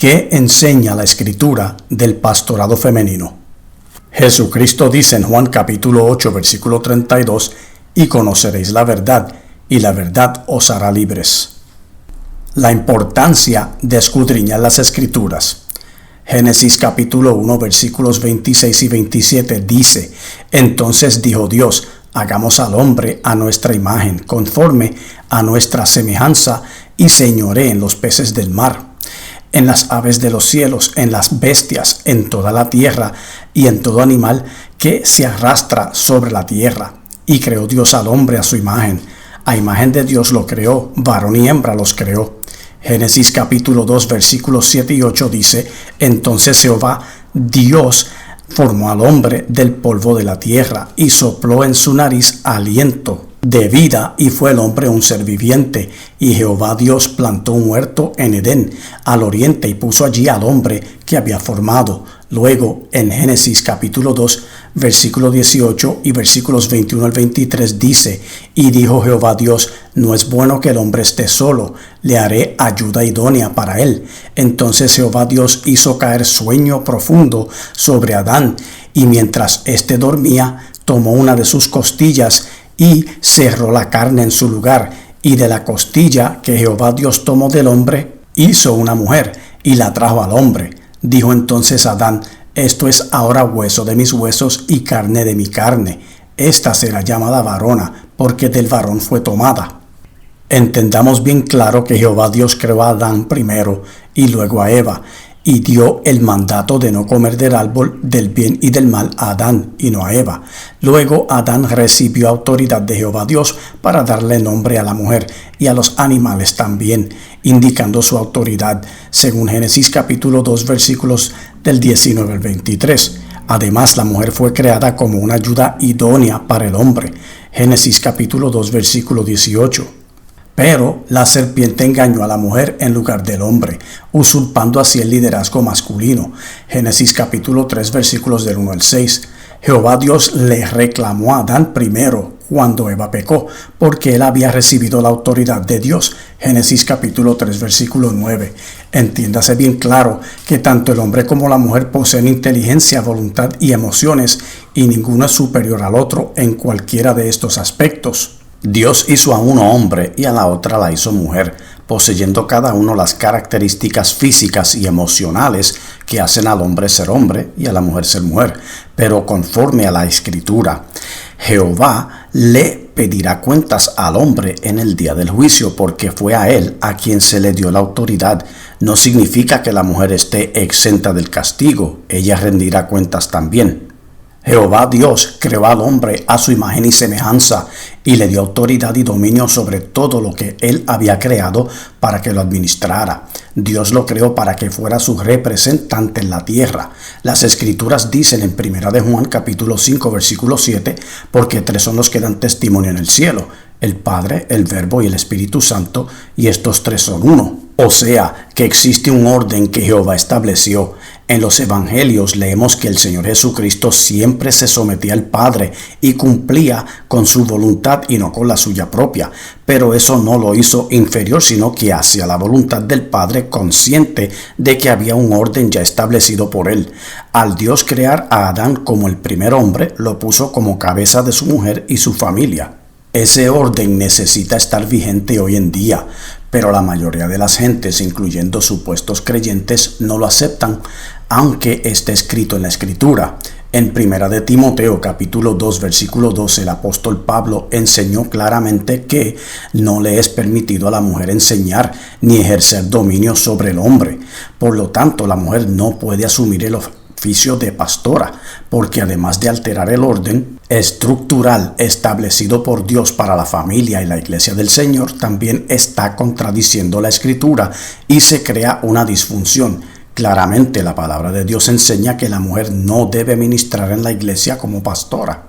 ¿Qué enseña la Escritura del pastorado femenino? Jesucristo dice en Juan capítulo 8, versículo 32, y conoceréis la verdad, y la verdad os hará libres. La importancia de escudriñar las Escrituras. Génesis capítulo 1, versículos 26 y 27 dice, entonces dijo Dios, hagamos al hombre a nuestra imagen, conforme a nuestra semejanza, y señoree en los peces del mar, en las aves de los cielos, en las bestias, en toda la tierra, y en todo animal que se arrastra sobre la tierra. Y creó Dios al hombre a su imagen. A imagen de Dios lo creó, varón y hembra los creó. Génesis capítulo 2, versículos 7 y 8 dice, entonces Jehová Dios formó al hombre del polvo de la tierra y sopló en su nariz aliento de vida, y fue el hombre un ser viviente. Y Jehová Dios plantó un huerto en Edén, al oriente, y puso allí al hombre que había formado. Luego, en Génesis capítulo 2, versículo 18 y versículos 21 al 23 dice, y dijo Jehová Dios, no es bueno que el hombre esté solo, le haré ayuda idónea para él. Entonces Jehová Dios hizo caer sueño profundo sobre Adán, y mientras éste dormía, tomó una de sus costillas y cerró la carne en su lugar, y de la costilla que Jehová Dios tomó del hombre, hizo una mujer, y la trajo al hombre. Dijo entonces Adán, esto es ahora hueso de mis huesos y carne de mi carne. Esta será llamada varona, porque del varón fue tomada. Entendamos bien claro que Jehová Dios creó a Adán primero y luego a Eva, y dio el mandato de no comer del árbol del bien y del mal a Adán y no a Eva. Luego Adán recibió autoridad de Jehová Dios para darle nombre a la mujer y a los animales también, indicando su autoridad, según Génesis capítulo 2, versículos del 19 al 23. Además, la mujer fue creada como una ayuda idónea para el hombre. Génesis capítulo 2, versículo 18. Pero la serpiente engañó a la mujer en lugar del hombre, usurpando así el liderazgo masculino. Génesis capítulo 3, versículos del 1 al 6. Jehová Dios le reclamó a Adán primero cuando Eva pecó, porque él había recibido la autoridad de Dios. Génesis capítulo 3, versículo 9. Entiéndase bien claro que tanto el hombre como la mujer poseen inteligencia, voluntad y emociones, y ninguno es superior al otro en cualquiera de estos aspectos. Dios hizo a uno hombre y a la otra la hizo mujer, poseyendo cada uno las características físicas y emocionales que hacen al hombre ser hombre y a la mujer ser mujer. Pero conforme a la Escritura, Jehová le pedirá cuentas al hombre en el día del juicio, porque fue a él a quien se le dio la autoridad. No significa que la mujer esté exenta del castigo, ella rendirá cuentas también. Jehová Dios creó al hombre a su imagen y semejanza y le dio autoridad y dominio sobre todo lo que él había creado para que lo administrara. Dios lo creó para que fuera su representante en la tierra. Las Escrituras dicen en 1 de Juan capítulo 5 versículo 7, porque tres son los que dan testimonio en el cielo, el Padre, el Verbo y el Espíritu Santo, y estos tres son uno. O sea, que existe un orden que Jehová estableció. En los evangelios leemos que el Señor Jesucristo siempre se sometía al Padre y cumplía con su voluntad y no con la suya propia, pero eso no lo hizo inferior, sino que hacía la voluntad del Padre, consciente de que había un orden ya establecido por él. Al Dios crear a Adán como el primer hombre, lo puso como cabeza de su mujer y su familia. Ese orden necesita estar vigente hoy en día, pero la mayoría de las gentes, incluyendo supuestos creyentes, no lo aceptan, aunque esté escrito en la Escritura. En 1 de Timoteo capítulo 2 versículo 12 el apóstol Pablo enseñó claramente que no le es permitido a la mujer enseñar ni ejercer dominio sobre el hombre. Por lo tanto, la mujer no puede asumir el oficio de pastora, porque además de alterar el orden estructural establecido por Dios para la familia y la iglesia del Señor, también está contradiciendo la Escritura y se crea una disfunción. Claramente la palabra de Dios enseña que la mujer no debe ministrar en la iglesia como pastora.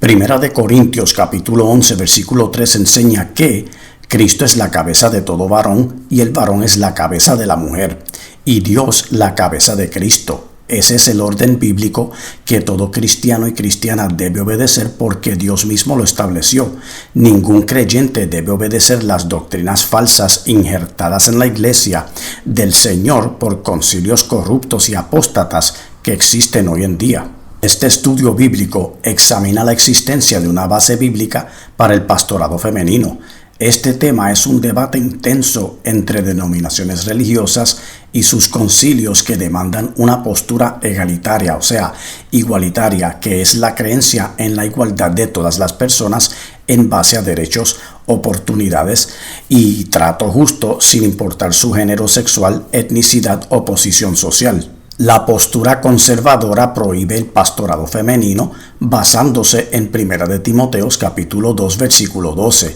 1 de Corintios capítulo 11 versículo 3 enseña que Cristo es la cabeza de todo varón y el varón es la cabeza de la mujer y Dios la cabeza de Cristo. ese es el orden bíblico que todo cristiano y cristiana debe obedecer porque Dios mismo lo estableció. Ningún creyente debe obedecer las doctrinas falsas injertadas en la iglesia del Señor por concilios corruptos y apóstatas que existen hoy en día. Este estudio bíblico examina la existencia de una base bíblica para el pastorado femenino. Este tema es un debate intenso entre denominaciones religiosas y sus concilios que demandan una postura egalitaria, o sea, igualitaria, que es la creencia en la igualdad de todas las personas en base a derechos, oportunidades y trato justo sin importar su género sexual, etnicidad o posición social. La postura conservadora prohíbe el pastorado femenino basándose en 1 de Timoteo capítulo 2 versículo 12,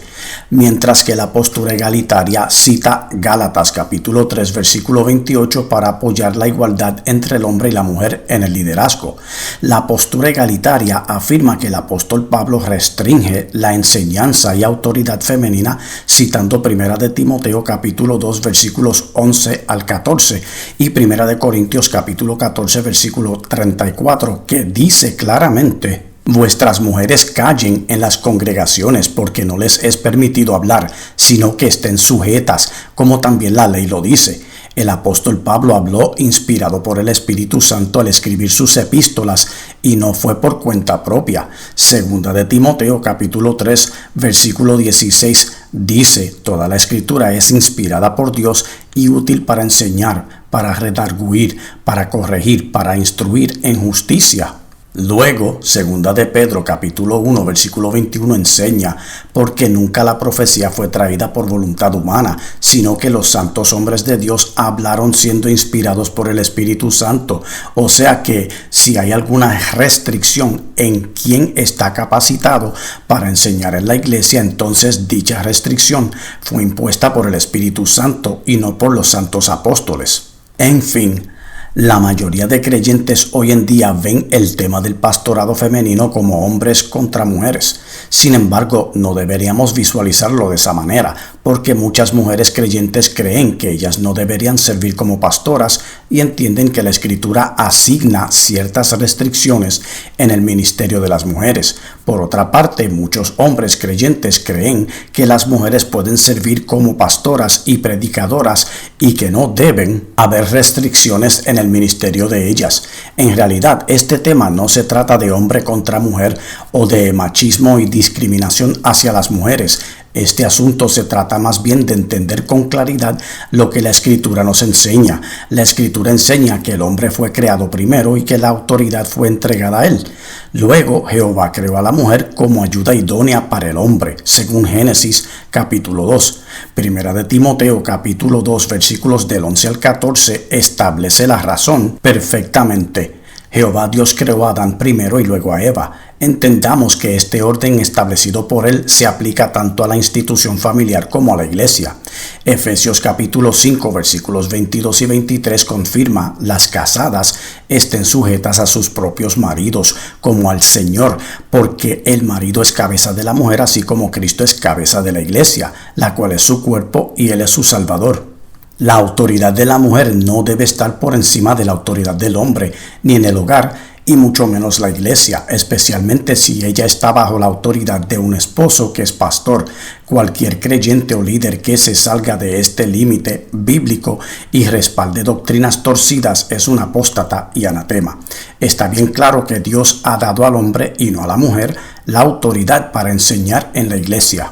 mientras que la postura egalitaria cita Gálatas capítulo 3 versículo 28 para apoyar la igualdad entre el hombre y la mujer en el liderazgo. La postura egalitaria afirma que el apóstol Pablo restringe la enseñanza y autoridad femenina citando 1 de Timoteo capítulo 2 versículos 11 al 14 y 1 de Corintios capítulo 14 versículo 34 que dice claramente: vuestras mujeres callen en las congregaciones porque no les es permitido hablar, sino que estén sujetas, como también la ley lo dice. El apóstol Pablo habló inspirado por el Espíritu Santo al escribir sus epístolas y no fue por cuenta propia. Segunda de Timoteo capítulo 3 versículo 16 dice: toda la escritura es inspirada por Dios y útil para enseñar, para redarguir, para corregir, para instruir en justicia. Luego, segunda de Pedro capítulo 1 versículo 21 enseña: porque nunca la profecía fue traída por voluntad humana, sino que los santos hombres de Dios hablaron siendo inspirados por el Espíritu Santo. O sea que si hay alguna restricción en quién está capacitado para enseñar en la iglesia, entonces dicha restricción fue impuesta por el Espíritu Santo y no por los santos apóstoles. En fin, la mayoría de creyentes hoy en día ven el tema del pastorado femenino como hombres contra mujeres. Sin embargo, no deberíamos visualizarlo de esa manera, porque muchas mujeres creyentes creen que ellas no deberían servir como pastoras y entienden que la Escritura asigna ciertas restricciones en el ministerio de las mujeres. Por otra parte, muchos hombres creyentes creen que las mujeres pueden servir como pastoras y predicadoras y que no deben haber restricciones en el ministerio de ellas. En realidad, este tema no se trata de hombre contra mujer o de machismo y discriminación hacia las mujeres. Este asunto se trata más bien de entender con claridad lo que la Escritura nos enseña. La Escritura enseña que el hombre fue creado primero y que la autoridad fue entregada a él. Luego, Jehová creó a la mujer como ayuda idónea para el hombre, según Génesis capítulo 2. Primera de Timoteo capítulo 2 versículos del 11 al 14 establece la razón perfectamente. Jehová Dios creó a Adán primero y luego a Eva. Entendamos que este orden establecido por él se aplica tanto a la institución familiar como a la iglesia. Efesios capítulo 5 versículos 22 y 23 confirma: las casadas estén sujetas a sus propios maridos como al Señor, porque el marido es cabeza de la mujer, así como Cristo es cabeza de la iglesia, la cual es su cuerpo y él es su Salvador. La autoridad de la mujer no debe estar por encima de la autoridad del hombre, ni en el hogar, y mucho menos la iglesia, especialmente si ella está bajo la autoridad de un esposo que es pastor. Cualquier creyente o líder que se salga de este límite bíblico y respalde doctrinas torcidas es un apóstata y anatema. Está bien claro que Dios ha dado al hombre y no a la mujer la autoridad para enseñar en la iglesia.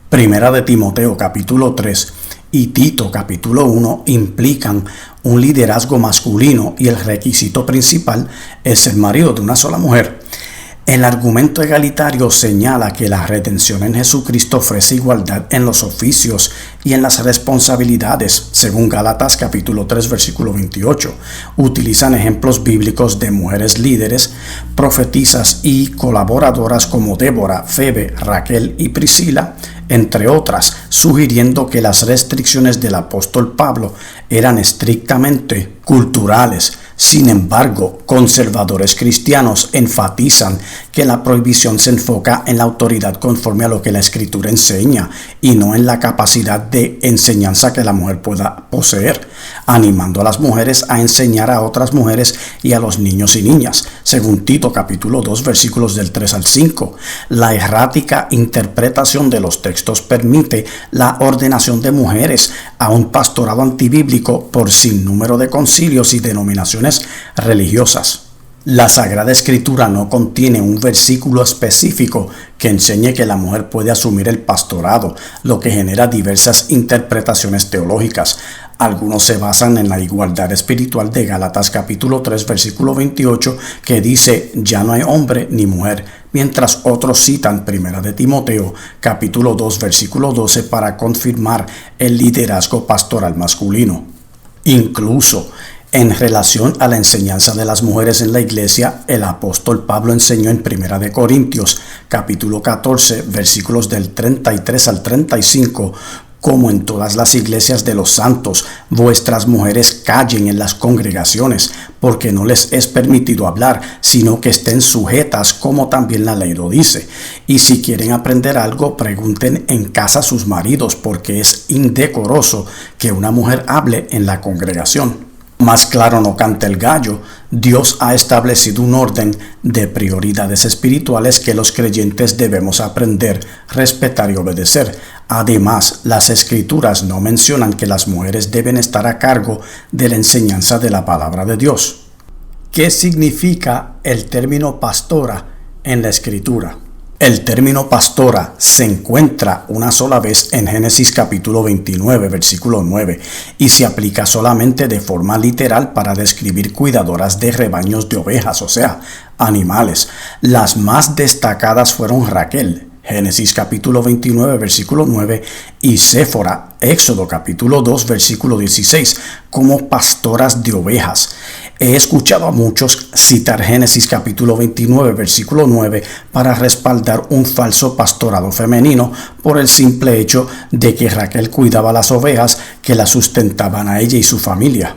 Primera de Timoteo capítulo 3 y Tito capítulo 1 implican un liderazgo masculino y el requisito principal es ser marido de una sola mujer. El argumento egalitario señala que la redención en Jesucristo ofrece igualdad en los oficios y en las responsabilidades, según Gálatas capítulo 3 versículo 28. Utilizan ejemplos bíblicos de mujeres líderes, profetisas y colaboradoras como Débora, Febe, Raquel y Priscila, entre otras, sugiriendo que las restricciones del apóstol Pablo eran estrictamente culturales. Sin embargo, conservadores cristianos enfatizan que la prohibición se enfoca en la autoridad conforme a lo que la Escritura enseña y no en la capacidad de enseñanza que la mujer pueda poseer. animando a las mujeres a enseñar a otras mujeres y a los niños y niñas, según Tito capítulo 2 versículos del 3 al 5. La errática interpretación de los textos permite la ordenación de mujeres a un pastorado antibíblico por sinnúmero de concilios y denominaciones religiosas. La Sagrada Escritura no contiene un versículo específico que enseñe que la mujer puede asumir el pastorado, lo que genera diversas interpretaciones teológicas. Algunos se basan en la igualdad espiritual de Gálatas capítulo 3 versículo 28 que dice ya no hay hombre ni mujer, mientras otros citan 1 de Timoteo capítulo 2 versículo 12 para confirmar el liderazgo pastoral masculino. Incluso en relación a la enseñanza de las mujeres en la iglesia, el apóstol Pablo enseñó en 1 de Corintios, capítulo 14, versículos del 33 al 35, como en todas las iglesias de los santos, vuestras mujeres callen en las congregaciones, porque no les es permitido hablar, sino que estén sujetas, como también la ley lo dice. Y si quieren aprender algo, pregunten en casa a sus maridos, porque es indecoroso que una mujer hable en la congregación. Más claro no canta el gallo. Dios ha establecido un orden de prioridades espirituales que los creyentes debemos aprender, respetar y obedecer. Además, las Escrituras no mencionan que las mujeres deben estar a cargo de la enseñanza de la palabra de Dios. ¿Qué significa el término pastora en la Escritura? El término pastora se encuentra una sola vez en Génesis capítulo 29, versículo 9, y se aplica solamente de forma literal para describir cuidadoras de rebaños de ovejas, o sea, animales. Las más destacadas fueron Raquel, Génesis capítulo 29, versículo 9, y Séfora, Éxodo capítulo 2, versículo 16, como pastoras de ovejas. He escuchado a muchos citar Génesis capítulo 29, versículo 9, para respaldar un falso pastorado femenino por el simple hecho de que Raquel cuidaba las ovejas que la sustentaban a ella y su familia.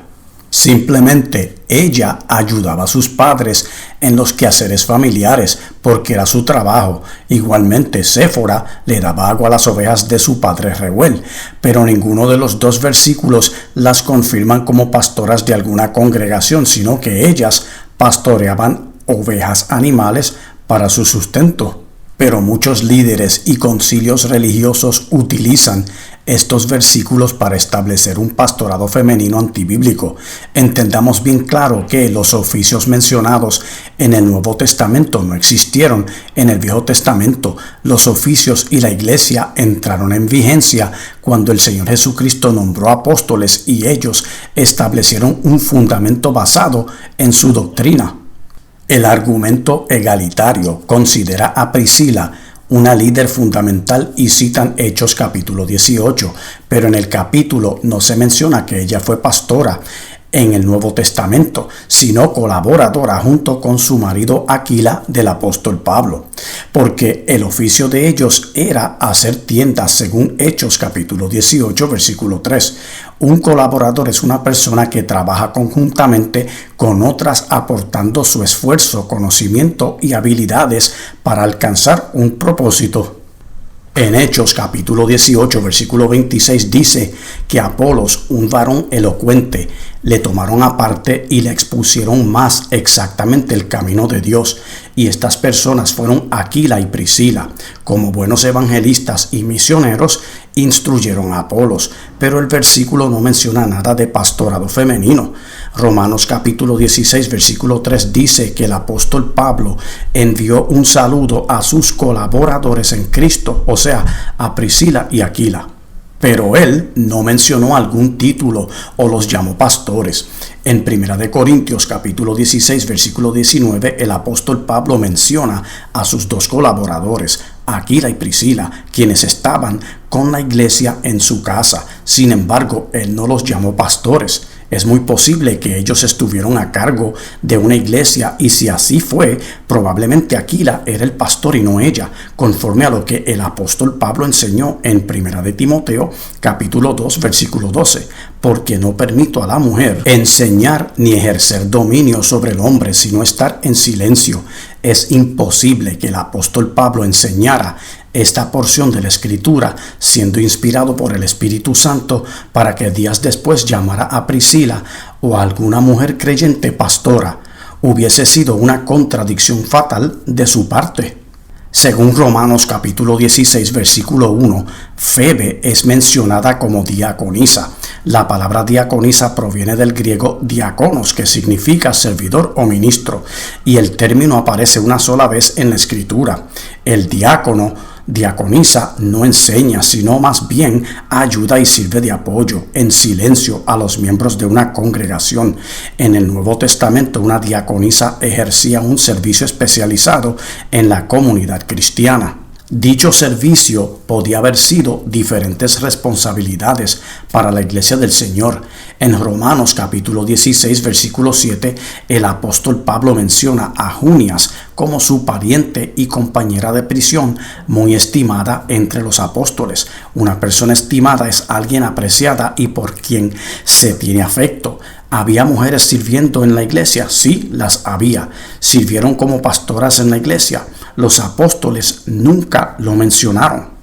Simplemente ella ayudaba a sus padres en los quehaceres familiares porque era su trabajo. Igualmente Séfora le daba agua a las ovejas de su padre Reuel, pero ninguno de los dos versículos las confirman como pastoras de alguna congregación, sino que ellas pastoreaban ovejas animales para su sustento. Pero muchos líderes y concilios religiosos utilizan estos versículos para establecer un pastorado femenino antibíblico. Entendamos bien claro que los oficios mencionados en el Nuevo Testamento no existieron en el Viejo Testamento. Los oficios y la iglesia entraron en vigencia cuando el Señor Jesucristo nombró apóstoles y ellos establecieron un fundamento basado en su doctrina. El argumento egalitario considera a Priscila una líder fundamental y citan Hechos capítulo 18, pero en el capítulo no se menciona que ella fue pastora en el Nuevo Testamento, sino colaboradora junto con su marido Aquila del apóstol Pablo, porque el oficio de ellos era hacer tiendas según Hechos capítulo 18 versículo 3. Un colaborador es una persona que trabaja conjuntamente con otras aportando su esfuerzo, conocimiento y habilidades para alcanzar un propósito. En Hechos capítulo 18 versículo 26 dice que Apolos, un varón elocuente, le tomaron aparte y le expusieron más exactamente el camino de Dios. Y estas personas fueron Aquila y Priscila. Como buenos evangelistas y misioneros, instruyeron a Apolos, pero el versículo no menciona nada de pastorado femenino. Romanos capítulo 16 versículo 3 dice que el apóstol Pablo envió un saludo a sus colaboradores en Cristo, o sea, a Priscila y Aquila. Pero él no mencionó algún título o los llamó pastores. En 1 de Corintios capítulo 16 versículo 19 el apóstol Pablo menciona a sus dos colaboradores, Aquila y Priscila, quienes estaban con la iglesia en su casa. Sin embargo, él no los llamó pastores. Es muy posible que ellos estuvieron a cargo de una iglesia y si así fue, probablemente Aquila era el pastor y no ella, conforme a lo que el apóstol Pablo enseñó en 1 de Timoteo capítulo 2 versículo 12, porque no permito a la mujer enseñar ni ejercer dominio sobre el hombre, sino estar en silencio. Es imposible que el apóstol Pablo enseñara esta porción de la Escritura, siendo inspirado por el Espíritu Santo para que días después llamara a Priscila o a alguna mujer creyente pastora, hubiese sido una contradicción fatal de su parte. Según Romanos capítulo 16 versículo 1, Febe es mencionada como diaconisa. La palabra diaconisa proviene del griego diakonos, que significa servidor o ministro, y el término aparece una sola vez en la Escritura. El diaconisa no enseña, sino más bien ayuda y sirve de apoyo en silencio a los miembros de una congregación. En el Nuevo Testamento, una diaconisa ejercía un servicio especializado en la comunidad cristiana. Dicho servicio podía haber sido diferentes responsabilidades para la iglesia del Señor. En Romanos capítulo 16 versículo 7, el apóstol Pablo menciona a Junias como su pariente y compañera de prisión, muy estimada entre los apóstoles. Una persona estimada es alguien apreciada y por quien se tiene afecto. ¿Había mujeres sirviendo en la iglesia? Sí, las había. ¿Sirvieron como pastoras en la iglesia? Los apóstoles nunca lo mencionaron.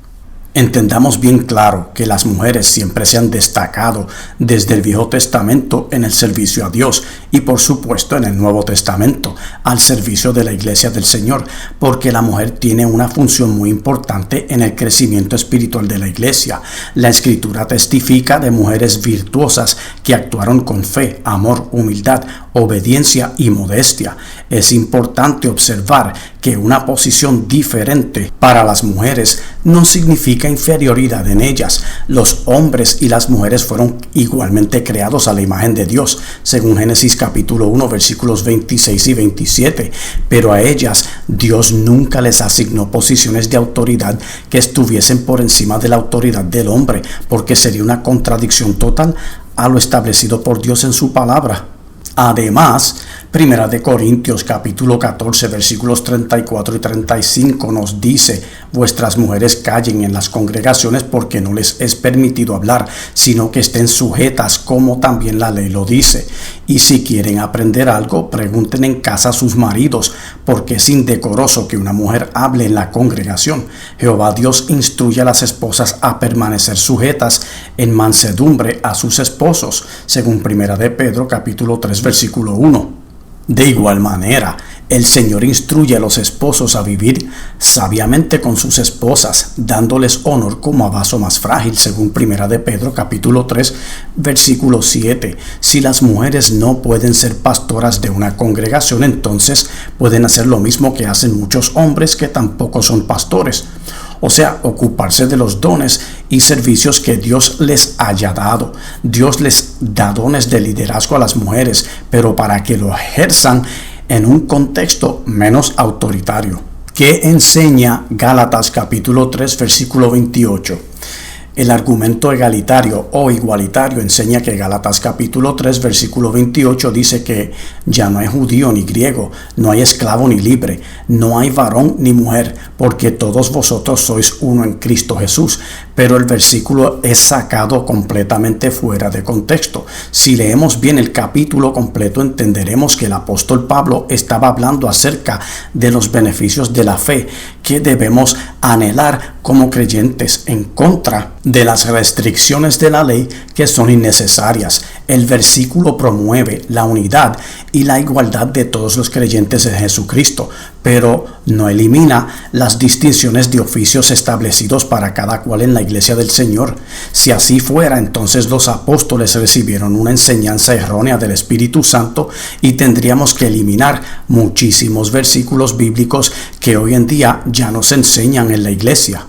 Entendamos bien claro que las mujeres siempre se han destacado desde el Viejo Testamento en el servicio a Dios y por supuesto en el Nuevo Testamento al servicio de la iglesia del Señor, porque la mujer tiene una función muy importante en el crecimiento espiritual de la iglesia. La Escritura testifica de mujeres virtuosas que actuaron con fe, amor, humildad, obediencia y modestia. Es importante observar que una posición diferente para las mujeres no significa inferioridad en ellas. Los hombres y las mujeres fueron igualmente creados a la imagen de Dios, según Génesis capítulo 1 versículos 26 y 27, pero a ellas Dios nunca les asignó posiciones de autoridad que estuviesen por encima de la autoridad del hombre, porque sería una contradicción total a lo establecido por Dios en su palabra. Además, Primera de Corintios capítulo 14 versículos 34 y 35 nos dice: vuestras mujeres callen en las congregaciones porque no les es permitido hablar, sino que estén sujetas como también la ley lo dice. Y si quieren aprender algo, pregunten en casa a sus maridos, porque es indecoroso que una mujer hable en la congregación. Jehová Dios instruye a las esposas a permanecer sujetas en mansedumbre a sus esposos, según Primera de Pedro capítulo 3 versículo 1. De igual manera, el Señor instruye a los esposos a vivir sabiamente con sus esposas, dándoles honor como a vaso más frágil, según Primera de Pedro capítulo 3 versículo 7. Si las mujeres no pueden ser pastoras de una congregación, entonces pueden hacer lo mismo que hacen muchos hombres que tampoco son pastores. O sea, ocuparse de los dones y servicios que Dios les haya dado. Dios les da dones de liderazgo a las mujeres, pero para que lo ejerzan en un contexto menos autoritario. ¿Qué enseña Gálatas capítulo 3 versículo 28? El argumento egalitario o igualitario enseña que Gálatas capítulo 3 versículo 28 dice que ya no hay judío ni griego, no hay esclavo ni libre, no hay varón ni mujer, porque todos vosotros sois uno en Cristo Jesús. Pero el versículo es sacado completamente fuera de contexto. Si leemos bien el capítulo completo, entenderemos que el apóstol Pablo estaba hablando acerca de los beneficios de la fe que debemos anhelar como creyentes en contra de las restricciones de la ley que son innecesarias. El versículo promueve la unidad y la igualdad de todos los creyentes en Jesucristo, pero no elimina las distinciones de oficios establecidos para cada cual en la iglesia del Señor. Si así fuera, entonces los apóstoles recibieron una enseñanza errónea del Espíritu Santo y tendríamos que eliminar muchísimos versículos bíblicos que hoy en día ya no se enseñan en la iglesia.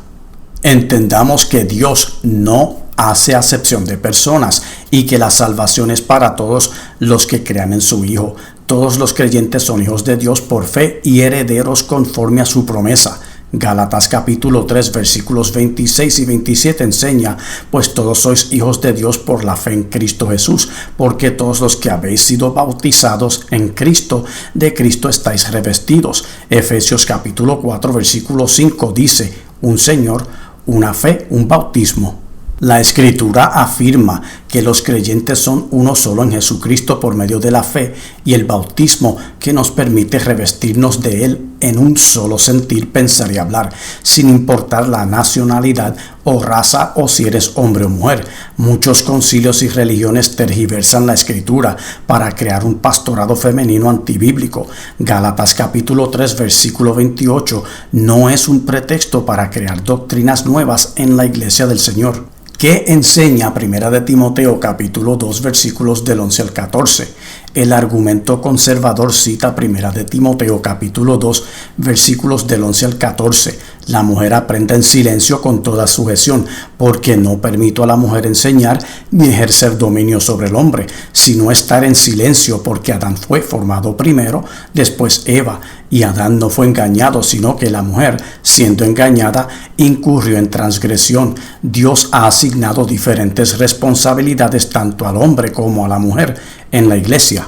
Entendamos que Dios no hace acepción de personas y que la salvación es para todos los que crean en su Hijo. Todos los creyentes son hijos de Dios por fe y herederos conforme a su promesa. Gálatas capítulo 3 versículos 26 y 27 enseña: pues todos sois hijos de Dios por la fe en Cristo Jesús, porque todos los que habéis sido bautizados en Cristo, de Cristo estáis revestidos. Efesios capítulo 4 versículo 5 dice: un Señor, una fe, un bautismo. La Escritura afirma que los creyentes son uno solo en Jesucristo por medio de la fe y el bautismo que nos permite revestirnos de Él en un solo sentir, pensar y hablar, sin importar la nacionalidad o raza o si eres hombre o mujer. Muchos concilios y religiones tergiversan la escritura para crear un pastorado femenino antibíblico. Gálatas capítulo 3 versículo 28 no es un pretexto para crear doctrinas nuevas en la iglesia del Señor. ¿Qué enseña 1 de Timoteo capítulo 2 versículos del 11 al 14? El argumento conservador cita 1 de Timoteo capítulo 2 versículos del 11 al 14. La mujer aprenda en silencio con toda sujeción, porque no permito a la mujer enseñar ni ejercer dominio sobre el hombre, sino estar en silencio, porque Adán fue formado primero, después Eva, y Adán no fue engañado, sino que la mujer, siendo engañada, incurrió en transgresión. Dios ha asignado diferentes responsabilidades tanto al hombre como a la mujer en la iglesia,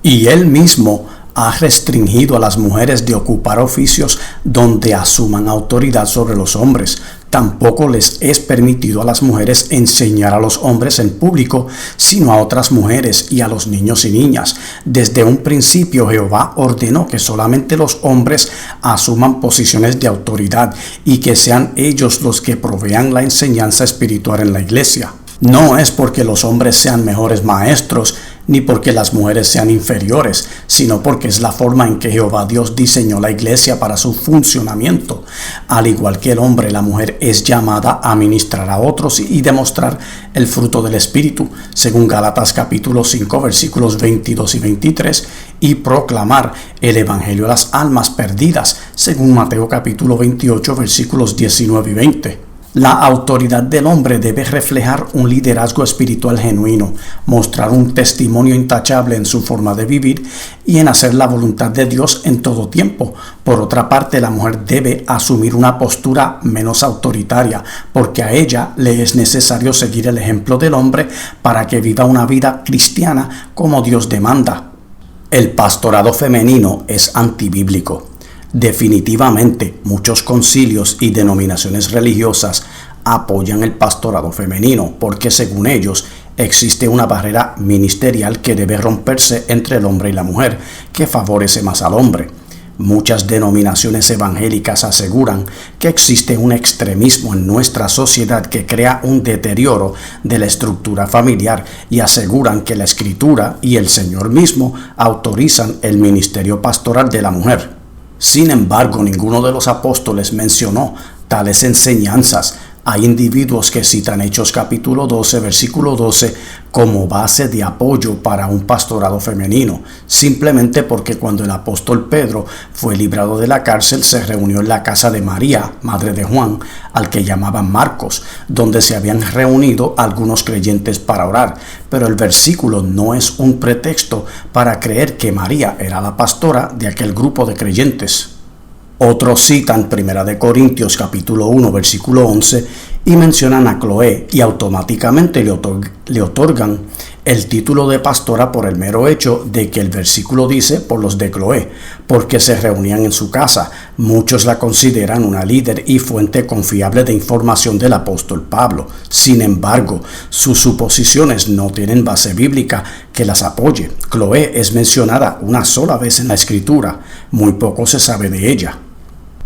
y Él mismo ha restringido a las mujeres de ocupar oficios donde asuman autoridad sobre los hombres. Tampoco les es permitido a las mujeres enseñar a los hombres en público, sino a otras mujeres y a los niños y niñas. Desde un principio Jehová ordenó que solamente los hombres asuman posiciones de autoridad y que sean ellos los que provean la enseñanza espiritual en la iglesia. No es porque los hombres sean mejores maestros, ni porque las mujeres sean inferiores, sino porque es la forma en que Jehová Dios diseñó la iglesia para su funcionamiento. Al igual que el hombre, la mujer es llamada a ministrar a otros y demostrar el fruto del Espíritu, según Gálatas capítulo 5 versículos 22 y 23, y proclamar el evangelio a las almas perdidas, según Mateo capítulo 28 versículos 19 y 20. La autoridad del hombre debe reflejar un liderazgo espiritual genuino, mostrar un testimonio intachable en su forma de vivir y en hacer la voluntad de Dios en todo tiempo. Por otra parte, la mujer debe asumir una postura menos autoritaria, porque a ella le es necesario seguir el ejemplo del hombre para que viva una vida cristiana como Dios demanda. El pastorado femenino es antibíblico. Definitivamente, muchos concilios y denominaciones religiosas apoyan el pastorado femenino porque, según ellos, existe una barrera ministerial que debe romperse entre el hombre y la mujer, que favorece más al hombre. Muchas denominaciones evangélicas aseguran que existe un extremismo en nuestra sociedad que crea un deterioro de la estructura familiar y aseguran que la Escritura y el Señor mismo autorizan el ministerio pastoral de la mujer. Sin embargo, ninguno de los apóstoles mencionó tales enseñanzas. Hay individuos que citan Hechos capítulo 12, versículo 12, como base de apoyo para un pastorado femenino, simplemente porque cuando el apóstol Pedro fue librado de la cárcel, se reunió en la casa de María, madre de Juan, al que llamaban Marcos, donde se habían reunido algunos creyentes para orar. Pero el versículo no es un pretexto para creer que María era la pastora de aquel grupo de creyentes. Otros citan 1 Corintios capítulo 1 versículo 11 y mencionan a Cloé y automáticamente le otorgan el título de pastora por el mero hecho de que el versículo dice por los de Cloé, porque se reunían en su casa. Muchos la consideran una líder y fuente confiable de información del apóstol Pablo. Sin embargo, sus suposiciones no tienen base bíblica que las apoye. Cloé es mencionada una sola vez en la Escritura. Muy poco se sabe de ella.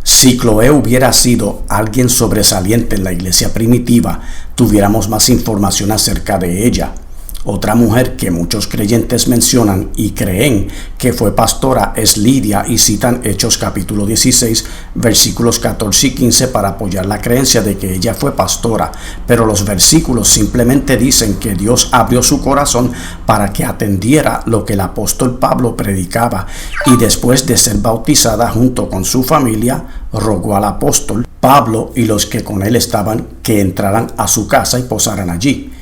Si Cloé hubiera sido alguien sobresaliente en la iglesia primitiva, tuviéramos más información acerca de ella. Otra mujer que muchos creyentes mencionan y creen que fue pastora es Lidia y citan Hechos capítulo 16 versículos 14 y 15 para apoyar la creencia de que ella fue pastora, pero los versículos simplemente dicen que Dios abrió su corazón para que atendiera lo que el apóstol Pablo predicaba y después de ser bautizada junto con su familia, rogó al apóstol Pablo y los que con él estaban que entraran a su casa y posaran allí.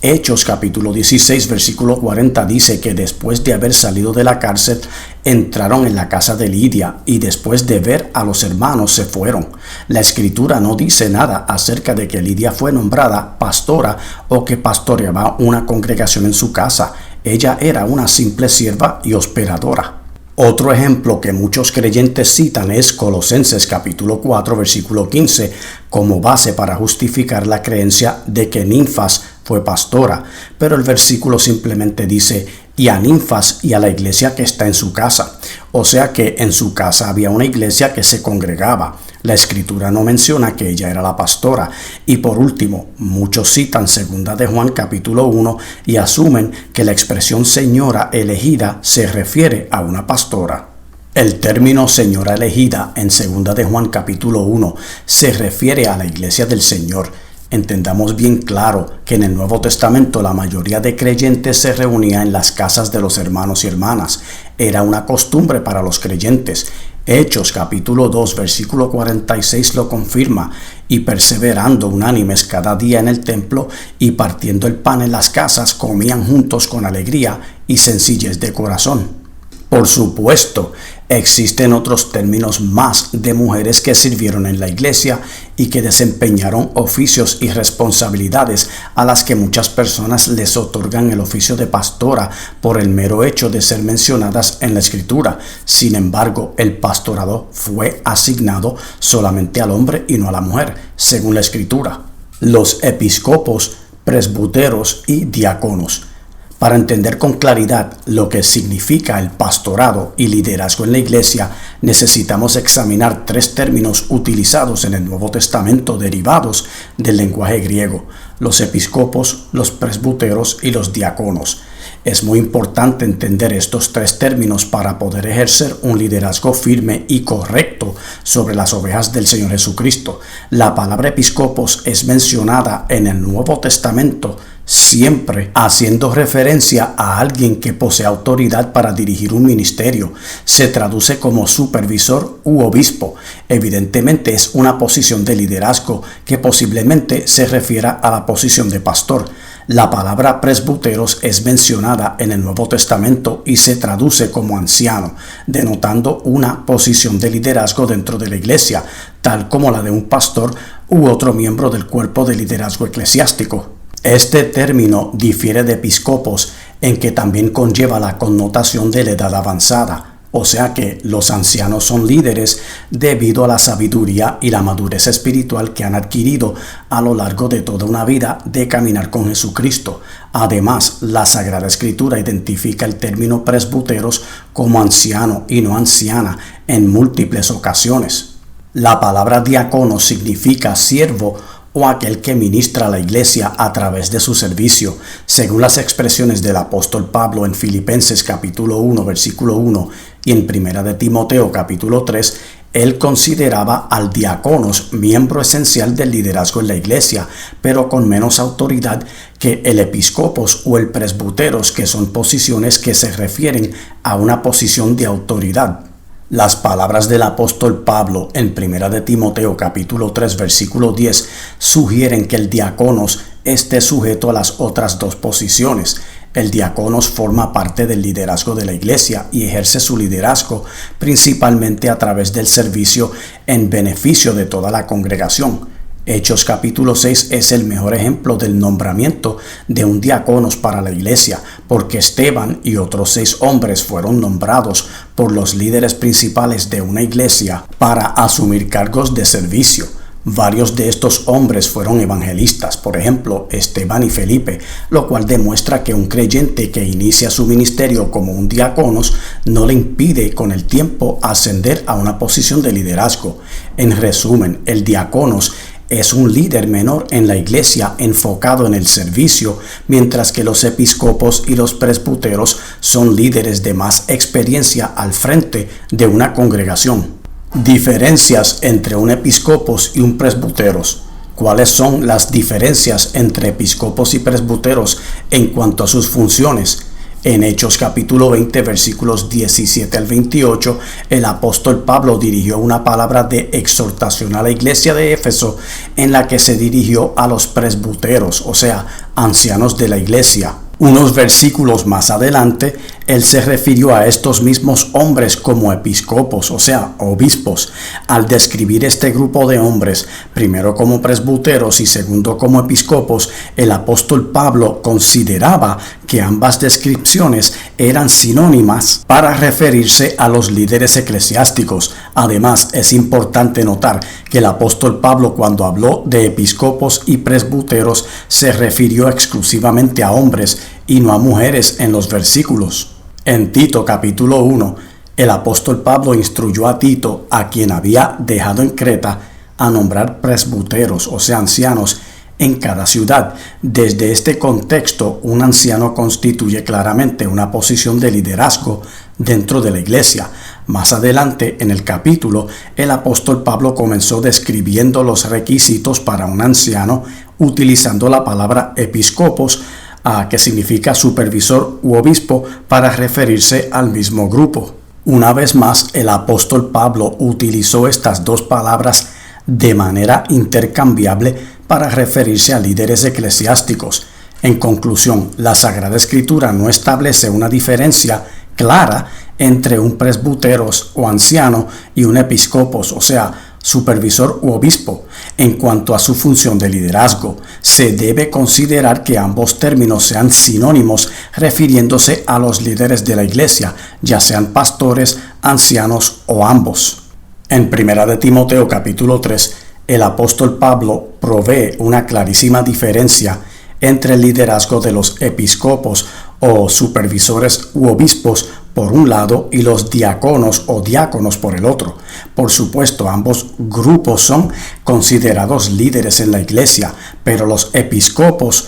Hechos capítulo 16 versículo 40 dice que después de haber salido de la cárcel entraron en la casa de Lidia y después de ver a los hermanos se fueron. La Escritura no dice nada acerca de que Lidia fue nombrada pastora o que pastoreaba una congregación en su casa. Ella era una simple sierva y hospedadora. Otro ejemplo que muchos creyentes citan es Colosenses capítulo 4 versículo 15 como base para justificar la creencia de que Ninfas fue pastora, pero el versículo simplemente dice y a Ninfas y a la iglesia que está en su casa. O sea que en su casa había una iglesia que se congregaba. La escritura no menciona que ella era la pastora. Y por último, muchos citan 2 de Juan capítulo 1 y asumen que la expresión señora elegida se refiere a una pastora. El término señora elegida en 2 de Juan capítulo 1 se refiere a la iglesia del Señor. Entendamos bien claro que en el Nuevo Testamento la mayoría de creyentes se reunía en las casas de los hermanos y hermanas. Era una costumbre para los creyentes. Hechos capítulo 2 versículo 46 lo confirma, y perseverando unánimes cada día en el templo y partiendo el pan en las casas, comían juntos con alegría y sencillez de corazón. Por supuesto, existen otros términos más de mujeres que sirvieron en la iglesia y que desempeñaron oficios y responsabilidades a las que muchas personas les otorgan el oficio de pastora por el mero hecho de ser mencionadas en la escritura. Sin embargo, el pastorado fue asignado solamente al hombre y no a la mujer, según la escritura. Los episcopos, presbíteros y diáconos. Para entender con claridad lo que significa el pastorado y liderazgo en la iglesia, necesitamos examinar 3 términos utilizados en el Nuevo Testamento derivados del lenguaje griego: los episcopos, los presbíteros y los diáconos. Es muy importante entender estos 3 términos para poder ejercer un liderazgo firme y correcto sobre las ovejas del Señor Jesucristo. La palabra episcopos es mencionada en el Nuevo Testamento siempre haciendo referencia a alguien que posee autoridad para dirigir un ministerio. Se traduce como supervisor u obispo. Evidentemente es una posición de liderazgo que posiblemente se refiera a la posición de pastor. La palabra presbíteros es mencionada en el Nuevo Testamento y se traduce como anciano, denotando una posición de liderazgo dentro de la iglesia, tal como la de un pastor u otro miembro del cuerpo de liderazgo eclesiástico. Este término difiere de episcopos en que también conlleva la connotación de la edad avanzada, o sea que los ancianos son líderes debido a la sabiduría y la madurez espiritual que han adquirido a lo largo de toda una vida de caminar con Jesucristo. Además, la Sagrada Escritura identifica el término presbíteros como anciano y no anciana en múltiples ocasiones. La palabra diácono significa siervo o aquel que ministra a la iglesia a través de su servicio. Según las expresiones del apóstol Pablo en Filipenses capítulo 1 versículo 1 y en 1 de Timoteo capítulo 3, él consideraba al diáconos miembro esencial del liderazgo en la iglesia, pero con menos autoridad que el episcopos o el presbíteros, que son posiciones que se refieren a una posición de autoridad. Las palabras del apóstol Pablo en 1 de Timoteo capítulo 3 versículo 10 sugieren que el diáconos esté sujeto a las otras 2 posiciones. El diáconos forma parte del liderazgo de la iglesia y ejerce su liderazgo principalmente a través del servicio en beneficio de toda la congregación. Hechos capítulo 6 es el mejor ejemplo del nombramiento de un diáconos para la iglesia, porque Esteban y otros 6 hombres fueron nombrados por los líderes principales de una iglesia para asumir cargos de servicio. Varios de estos hombres fueron evangelistas, por ejemplo, Esteban y Felipe, lo cual demuestra que un creyente que inicia su ministerio como un diáconos no le impide con el tiempo ascender a una posición de liderazgo. En resumen, el diáconos es un líder menor en la iglesia enfocado en el servicio, mientras que los episcopos y los presbíteros son líderes de más experiencia al frente de una congregación. Diferencias entre un episcopos y un presbíteros. ¿Cuáles son las diferencias entre episcopos y presbíteros en cuanto a sus funciones? En Hechos capítulo 20 versículos 17 al 28, el apóstol Pablo dirigió una palabra de exhortación a la iglesia de Éfeso en la que se dirigió a los presbíteros, o sea, ancianos de la iglesia. Unos versículos más adelante, él se refirió a estos mismos hombres como episcopos, o sea, obispos. Al describir este grupo de hombres, primero como presbíteros y segundo como episcopos, el apóstol Pablo consideraba que ambas descripciones eran sinónimas para referirse a los líderes eclesiásticos. Además, es importante notar que el apóstol Pablo, cuando habló de episcopos y presbíteros, se refirió exclusivamente a hombres y no a mujeres en los versículos. En Tito capítulo 1, el apóstol Pablo instruyó a Tito, a quien había dejado en Creta, a nombrar presbúteros, o sea, ancianos, en cada ciudad. Desde este contexto, un anciano constituye claramente una posición de liderazgo dentro de la iglesia. Más adelante en el capítulo, el apóstol Pablo comenzó describiendo los requisitos para un anciano utilizando la palabra episcopos, que significa supervisor u obispo, para referirse al mismo grupo. Una vez más, el apóstol Pablo utilizó estas dos palabras de manera intercambiable para referirse a líderes eclesiásticos. En conclusión, la Sagrada Escritura no establece una diferencia clara entre un presbúteros o anciano y un episcopos, o sea, supervisor u obispo. En cuanto a su función de liderazgo, se debe considerar que ambos términos sean sinónimos refiriéndose a los líderes de la iglesia, ya sean pastores, ancianos o ambos. En 1 Timoteo capítulo 3, el apóstol Pablo provee una clarísima diferencia entre el liderazgo de los episcopos o supervisores u obispos por un lado y los diáconos o diáconos por el otro. Por supuesto, ambos grupos son considerados líderes en la iglesia, pero los episcopos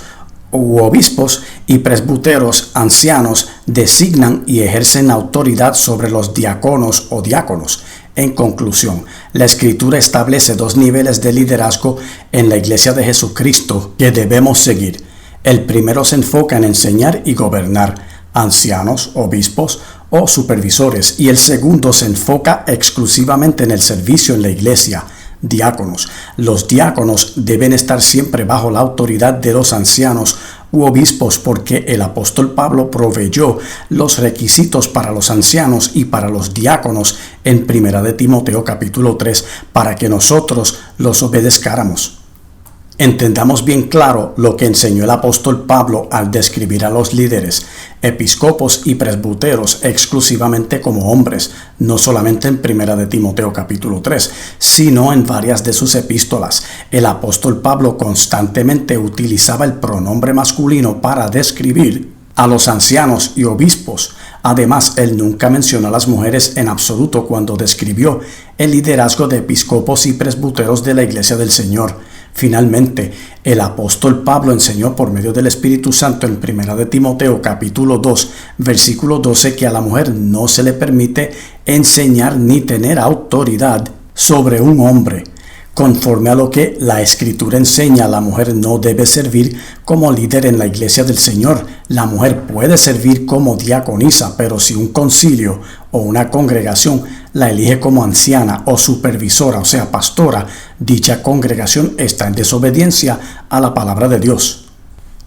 u obispos y presbúteros ancianos designan y ejercen autoridad sobre los diáconos o diáconos. En conclusión, la Escritura establece dos niveles de liderazgo en la Iglesia de Jesucristo que debemos seguir. El primero se enfoca en enseñar y gobernar, ancianos, obispos o supervisores, y el segundo se enfoca exclusivamente en el servicio en la iglesia, diáconos. Los diáconos deben estar siempre bajo la autoridad de los ancianos u obispos, porque el apóstol Pablo proveyó los requisitos para los ancianos y para los diáconos en 1 Timoteo capítulo 3 para que nosotros los obedezcáramos. Entendamos bien claro lo que enseñó el apóstol Pablo al describir a los líderes, episcopos y presbúteros exclusivamente como hombres, no solamente en 1 Timoteo capítulo 3, sino en varias de sus epístolas. El apóstol Pablo constantemente utilizaba el pronombre masculino para describir a los ancianos y obispos. Además, él nunca mencionó a las mujeres en absoluto cuando describió el liderazgo de episcopos y presbúteros de la Iglesia del Señor. Finalmente, el apóstol Pablo enseñó por medio del Espíritu Santo en 1 Timoteo capítulo 2, versículo 12, que a la mujer no se le permite enseñar ni tener autoridad sobre un hombre. Conforme a lo que la Escritura enseña, la mujer no debe servir como líder en la iglesia del Señor. La mujer puede servir como diaconisa, pero si un concilio o una congregación la elige como anciana o supervisora, o sea, pastora, dicha congregación está en desobediencia a la palabra de Dios.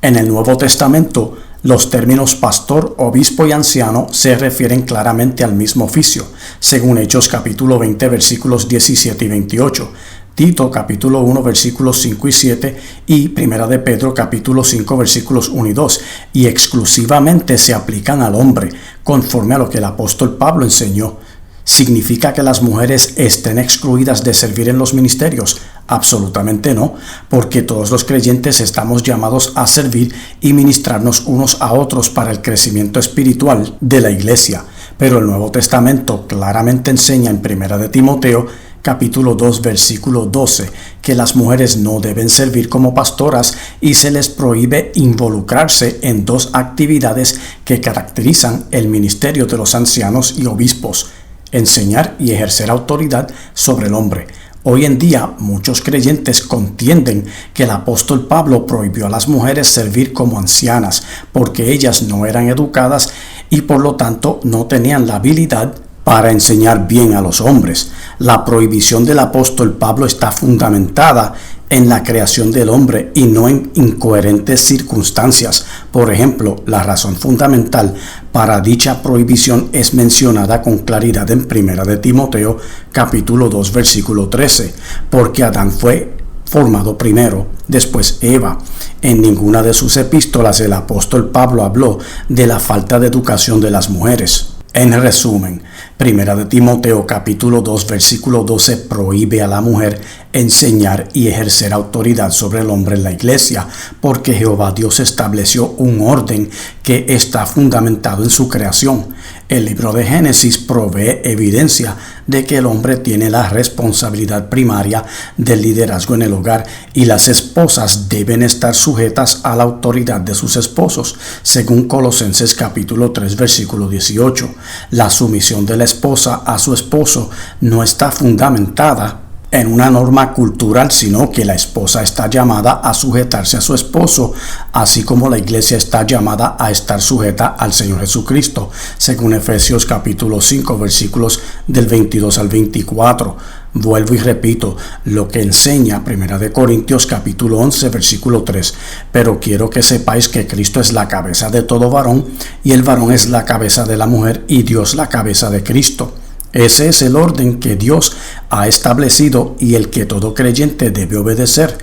En el Nuevo Testamento, los términos pastor, obispo y anciano se refieren claramente al mismo oficio, según Hechos capítulo 20, versículos 17 y 28. Tito capítulo 1 versículos 5 y 7 y 1 de Pedro capítulo 5 versículos 1 y 2, y exclusivamente se aplican al hombre, conforme a lo que el apóstol Pablo enseñó. ¿Significa que las mujeres estén excluidas de servir en los ministerios? Absolutamente no, porque todos los creyentes estamos llamados a servir y ministrarnos unos a otros para el crecimiento espiritual de la iglesia. Pero el Nuevo Testamento claramente enseña en 1 Timoteo capítulo 2, versículo 12, que las mujeres no deben servir como pastoras y se les prohíbe involucrarse en dos actividades que caracterizan el ministerio de los ancianos y obispos: enseñar y ejercer autoridad sobre el hombre. Hoy en día muchos creyentes contienden que el apóstol Pablo prohibió a las mujeres servir como ancianas porque ellas no eran educadas y por lo tanto no tenían la habilidad para enseñar bien a los hombres. La prohibición del apóstol Pablo está fundamentada en la creación del hombre y no en incoherentes circunstancias. Por ejemplo, la razón fundamental para dicha prohibición es mencionada con claridad en 1 Timoteo capítulo 2 versículo 13, porque Adán fue formado primero, después Eva. En ninguna de sus epístolas el apóstol Pablo habló de la falta de educación de las mujeres. En resumen, 1 Timoteo capítulo 2 versículo 12 prohíbe a la mujer enseñar y ejercer autoridad sobre el hombre en la iglesia, porque Jehová Dios estableció un orden que está fundamentado en su creación. El libro de Génesis provee evidencia de que el hombre tiene la responsabilidad primaria del liderazgo en el hogar y las esposas deben estar sujetas a la autoridad de sus esposos, según Colosenses capítulo 3 versículo 18. La sumisión de la esposa a su esposo no está fundamentada en una norma cultural, sino que la esposa está llamada a sujetarse a su esposo, así como la iglesia está llamada a estar sujeta al Señor Jesucristo, según Efesios capítulo 5 versículos del 22 al 24. Vuelvo y repito lo que enseña 1 Corintios capítulo 11 versículo 3. Pero quiero que sepáis que Cristo es la cabeza de todo varón, y el varón es la cabeza de la mujer, y Dios la cabeza de Cristo. Ese es el orden que Dios ha establecido y el que todo creyente debe obedecer.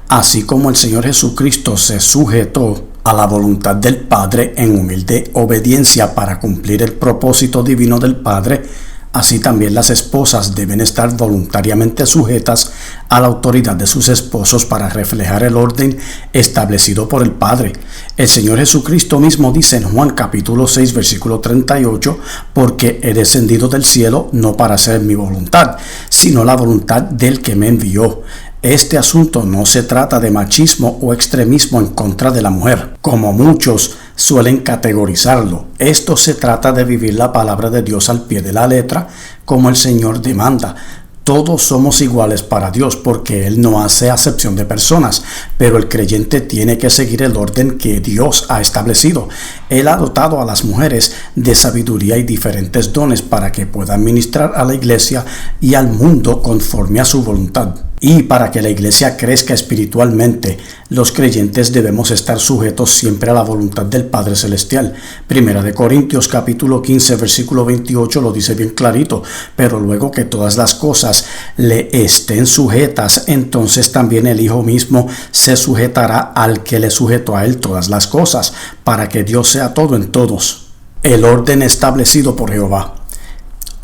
Así como el Señor Jesucristo se sujetó a la voluntad del Padre en humilde obediencia para cumplir el propósito divino del Padre, así también las esposas deben estar voluntariamente sujetas a la autoridad de sus esposos para reflejar el orden establecido por el Padre. El Señor Jesucristo mismo dice en Juan capítulo 6 versículo 38, porque he descendido del cielo no para hacer mi voluntad, sino la voluntad del que me envió. Este asunto no se trata de machismo o extremismo en contra de la mujer, como muchos suelen categorizarlo. Esto se trata de vivir la palabra de Dios al pie de la letra, como el Señor demanda. Todos somos iguales para Dios porque Él no hace acepción de personas, pero el creyente tiene que seguir el orden que Dios ha establecido. Él ha dotado a las mujeres de sabiduría y diferentes dones para que puedan ministrar a la iglesia y al mundo conforme a su voluntad. Y para que la iglesia crezca espiritualmente, los creyentes debemos estar sujetos siempre a la voluntad del Padre Celestial. 1 Corintios capítulo 15 versículo 28 lo dice bien clarito. Pero luego que todas las cosas le estén sujetas, entonces también el Hijo mismo se sujetará al que le sujetó a él todas las cosas, para que Dios sea todo en todos. El orden establecido por Jehová.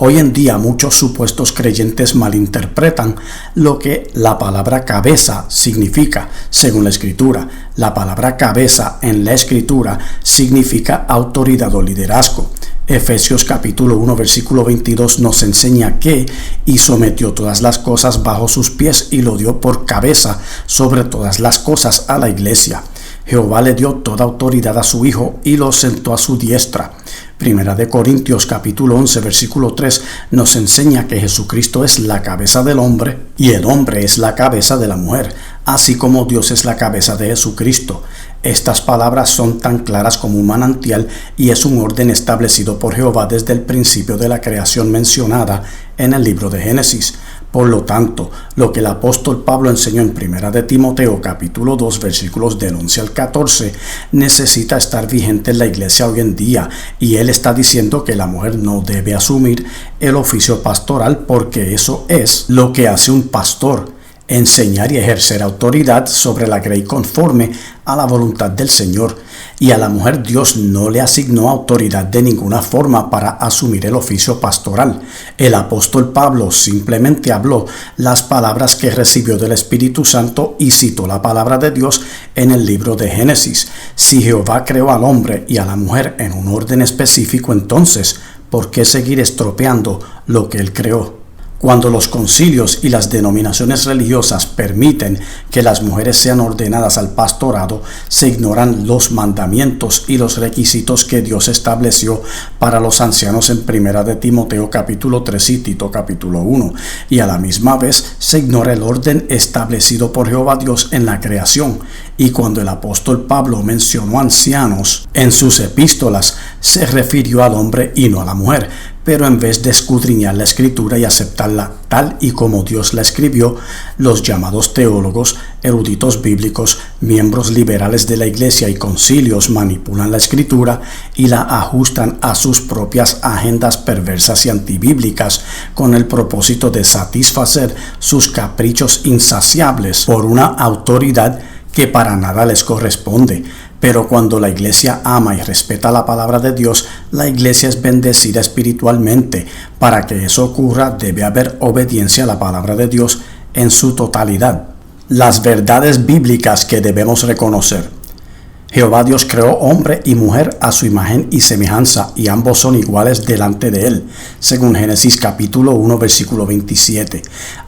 Hoy en día muchos supuestos creyentes malinterpretan lo que la palabra cabeza significa, según la Escritura. La palabra cabeza en la Escritura significa autoridad o liderazgo. Efesios capítulo 1 versículo 22 nos enseña que y sometió todas las cosas bajo sus pies y lo dio por cabeza sobre todas las cosas a la iglesia. Jehová le dio toda autoridad a su Hijo y lo sentó a su diestra. 1 Corintios capítulo 11 versículo 3 nos enseña que Jesucristo es la cabeza del hombre y el hombre es la cabeza de la mujer, así como Dios es la cabeza de Jesucristo. Estas palabras son tan claras como un manantial y es un orden establecido por Jehová desde el principio de la creación mencionada en el libro de Génesis. Por lo tanto, lo que el apóstol Pablo enseñó en 1 Timoteo capítulo 2 versículos del 11 al 14 necesita estar vigente en la iglesia hoy en día, y él está diciendo que la mujer no debe asumir el oficio pastoral porque eso es lo que hace un pastor: enseñar y ejercer autoridad sobre la grey conforme a la voluntad del Señor. Y a la mujer Dios no le asignó autoridad de ninguna forma para asumir el oficio pastoral. El apóstol Pablo simplemente habló las palabras que recibió del Espíritu Santo y citó la palabra de Dios en el libro de Génesis. Si Jehová creó al hombre y a la mujer en un orden específico, entonces, ¿por qué seguir estropeando lo que él creó? Cuando los concilios y las denominaciones religiosas permiten que las mujeres sean ordenadas al pastorado, se ignoran los mandamientos y los requisitos que Dios estableció para los ancianos en 1 Timoteo capítulo 3 y Tito capítulo 1, y a la misma vez se ignora el orden establecido por Jehová Dios en la creación. Y cuando el apóstol Pablo mencionó ancianos en sus epístolas, se refirió al hombre y no a la mujer. Pero en vez de escudriñar la Escritura y aceptarla tal y como Dios la escribió, los llamados teólogos, eruditos bíblicos, miembros liberales de la iglesia y concilios manipulan la Escritura y la ajustan a sus propias agendas perversas y antibíblicas con el propósito de satisfacer sus caprichos insaciables por una autoridad que para nada les corresponde. Pero cuando la iglesia ama y respeta la palabra de Dios, la iglesia es bendecida espiritualmente. Para que eso ocurra, debe haber obediencia a la palabra de Dios en su totalidad. Las verdades bíblicas que debemos reconocer. Jehová Dios creó hombre y mujer a su imagen y semejanza, y ambos son iguales delante de él, según Génesis capítulo 1, versículo 27.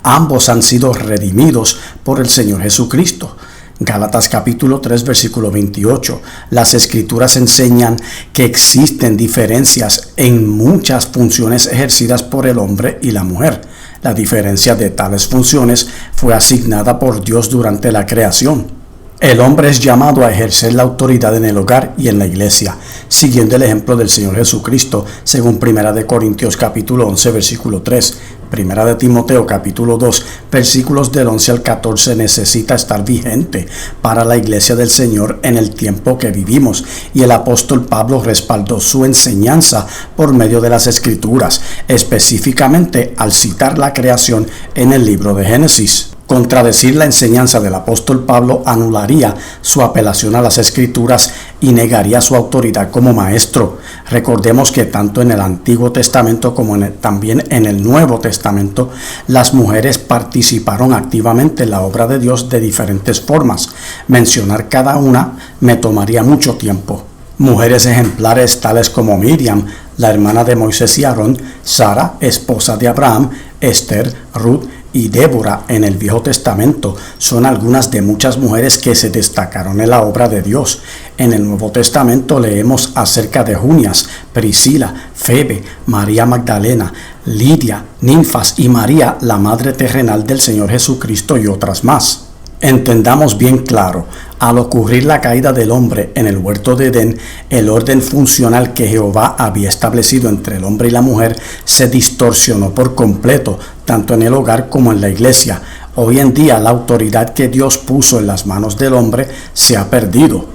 Ambos han sido redimidos por el Señor Jesucristo. Gálatas capítulo 3, versículo 28. Las Escrituras enseñan que existen diferencias en muchas funciones ejercidas por el hombre y la mujer. La diferencia de tales funciones fue asignada por Dios durante la creación. El hombre es llamado a ejercer la autoridad en el hogar y en la iglesia, siguiendo el ejemplo del Señor Jesucristo, según 1 Corintios capítulo 11, versículo 3. 1 Timoteo capítulo 2, versículos del 11 al 14 necesita estar vigente para la iglesia del Señor en el tiempo que vivimos, y el apóstol Pablo respaldó su enseñanza por medio de las Escrituras, específicamente al citar la creación en el libro de Génesis. Contradecir la enseñanza del apóstol Pablo anularía su apelación a las Escrituras y negaría su autoridad como maestro. Recordemos que tanto en el Antiguo Testamento como también en el Nuevo Testamento, las mujeres participaron activamente en la obra de Dios de diferentes formas. Mencionar cada una me tomaría mucho tiempo. Mujeres ejemplares tales como Miriam, la hermana de Moisés y Aarón, Sara, esposa de Abraham, Esther, Ruth y Débora en el Viejo Testamento son algunas de muchas mujeres que se destacaron en la obra de Dios. En el Nuevo Testamento leemos acerca de Junias, Priscila, Febe, María Magdalena, Lidia, Ninfas y María, la madre terrenal del Señor Jesucristo, y otras más. Entendamos bien claro, al ocurrir la caída del hombre en el huerto de Edén, el orden funcional que Jehová había establecido entre el hombre y la mujer se distorsionó por completo, tanto en el hogar como en la iglesia. Hoy en día la autoridad que Dios puso en las manos del hombre se ha perdido.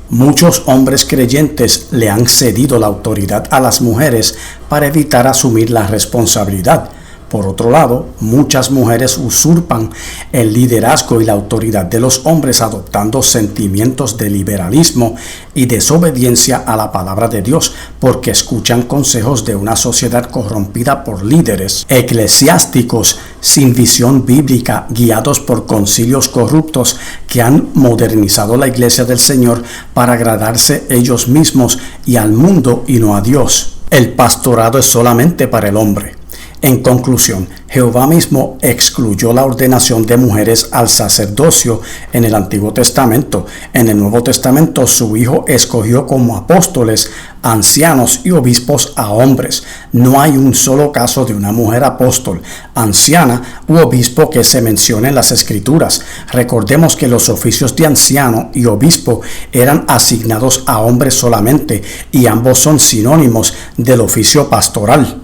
Muchos hombres creyentes le han cedido la autoridad a las mujeres para evitar asumir la responsabilidad. Por otro lado, muchas mujeres usurpan el liderazgo y la autoridad de los hombres adoptando sentimientos de liberalismo y desobediencia a la palabra de Dios porque escuchan consejos de una sociedad corrompida por líderes eclesiásticos sin visión bíblica, guiados por concilios corruptos que han modernizado la iglesia del Señor para agradarse ellos mismos y al mundo y no a Dios. El pastorado es solamente para el hombre. En conclusión, Jehová mismo excluyó la ordenación de mujeres al sacerdocio en el Antiguo Testamento. En el Nuevo Testamento, su Hijo escogió como apóstoles, ancianos y obispos a hombres. No hay un solo caso de una mujer apóstol, anciana u obispo que se mencione en las Escrituras. Recordemos que los oficios de anciano y obispo eran asignados a hombres solamente, y ambos son sinónimos del oficio pastoral.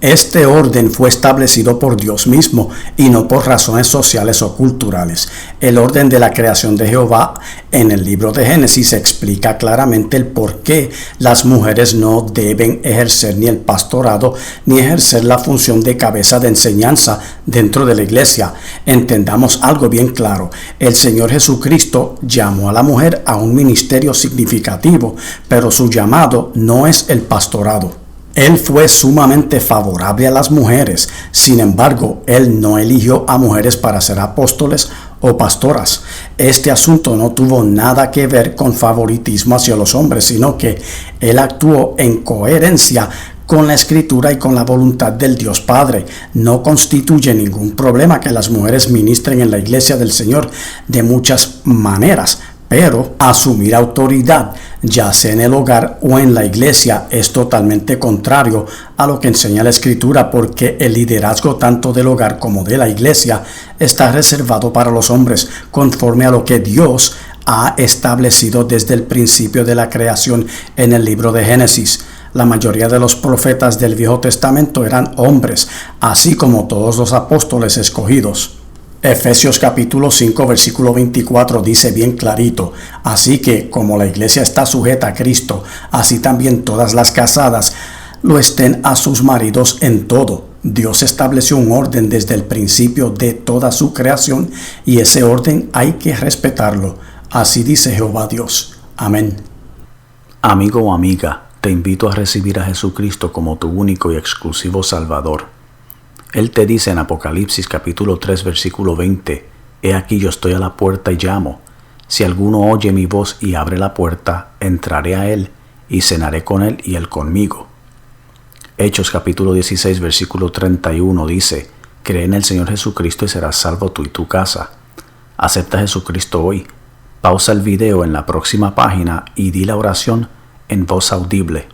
Este orden fue establecido por Dios mismo y no por razones sociales o culturales. El orden de la creación de Jehová en el libro de Génesis explica claramente el por qué las mujeres no deben ejercer ni el pastorado ni ejercer la función de cabeza de enseñanza dentro de la iglesia. Entendamos algo bien claro. El Señor Jesucristo llamó a la mujer a un ministerio significativo, pero su llamado no es el pastorado. Él fue sumamente favorable a las mujeres. Sin embargo, Él no eligió a mujeres para ser apóstoles o pastoras. Este asunto no tuvo nada que ver con favoritismo hacia los hombres, sino que Él actuó en coherencia con la Escritura y con la voluntad del Dios Padre. No constituye ningún problema que las mujeres ministren en la iglesia del Señor de muchas maneras, pero asumir autoridad, ya sea en el hogar o en la iglesia, es totalmente contrario a lo que enseña la Escritura, porque el liderazgo tanto del hogar como de la iglesia está reservado para los hombres, conforme a lo que Dios ha establecido desde el principio de la creación en el libro de Génesis. La mayoría de los profetas del Viejo Testamento eran hombres, así como todos los apóstoles escogidos. Efesios capítulo 5 versículo 24 dice bien clarito: así que como la iglesia está sujeta a Cristo, así también todas las casadas lo estén a sus maridos en todo. Dios estableció un orden desde el principio de toda su creación y ese orden hay que respetarlo. Así dice Jehová Dios. Amén. Amigo o amiga, te invito a recibir a Jesucristo como tu único y exclusivo Salvador. Él te dice en Apocalipsis capítulo 3 versículo 20: He aquí yo estoy a la puerta y llamo. Si alguno oye mi voz y abre la puerta, entraré a él y cenaré con él y él conmigo. Hechos capítulo 16 versículo 31 dice: cree en el Señor Jesucristo y serás salvo tú y tu casa. Acepta a Jesucristo hoy. Pausa el video en la próxima página y di la oración en voz audible.